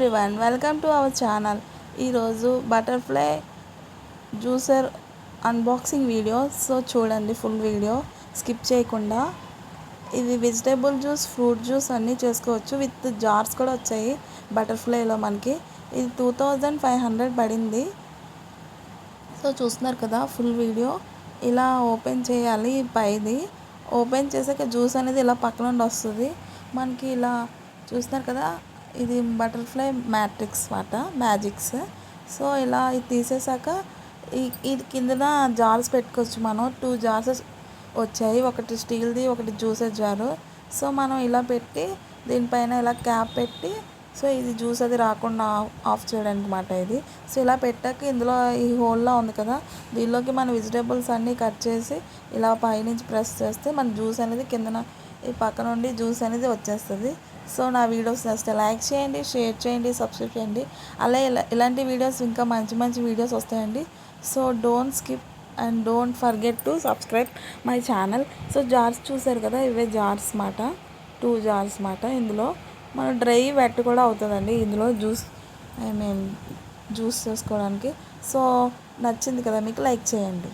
Everyone, welcome to our channel. ఈరోజు Butterfly juicer unboxing video. So చూడండి full video skip చేయకుండా. ఇది vegetable juice, fruit juice అన్నీ చేసుకోవచ్చు. విత్ జార్స్ కూడా వచ్చాయి బటర్ఫ్లైలో మనకి. ఇది 2500 పడింది. సో చూస్తున్నారు కదా ఫుల్ వీడియో. ఇలా ఓపెన్ చేయాలి. పైది ఓపెన్ చేసాక జ్యూస్ అనేది ఇలా పక్క నుండి వస్తుంది మనకి. ఇలా చూస్తున్నారు కదా, ఇది బటర్ఫ్లై మ్యాట్రిక్స్ మ్యాజిక్స్. సో ఇలా ఇది తీసేసాక ఇది కిందన జార్స్ పెట్టుకోవచ్చు మనం. 2 జార్స్ వచ్చాయి, ఒకటి స్టీల్ది, ఒకటి జ్యూసర్ జారు. సో మనం ఇలా పెట్టి దీనిపైన ఇలా క్యాప్ పెట్టి, సో ఇది జ్యూస్ అది రాకుండా ఆఫ్ చేయడానికి అన్నమాట ఇది. సో ఇలా పెట్టాక ఇందులో ఈ హోల్లా ఉంది కదా, దీనిలోకి మన వెజిటేబుల్స్ అన్నీ కట్ చేసి ఇలా పైనుంచి ప్రెస్ చేస్తే మన జ్యూస్ అనేది కిందన ఈ పక్క నుండి జ్యూస్ అనేది వచ్చేస్తుంది. సో నా వీడియోస్ నచ్చితే లైక్ చేయండి, షేర్ చేయండి, సబ్స్క్రైబ్ చేయండి. అలాగే ఇలాంటి వీడియోస్ ఇంకా మంచి మంచి వీడియోస్ వస్తాయండి. So don't skip and don't forget to subscribe my channel. So jars చూసారు కదా, ఇవే జార్స్ మాట, 2 జార్స్ మాట. ఇందులో మన డ్రై వెట్ కూడా అవుతుందండి ఇందులో జ్యూస్, జ్యూస్ చేసుకోవడానికి. సో నచ్చింది కదా మీకు, లైక్ చేయండి.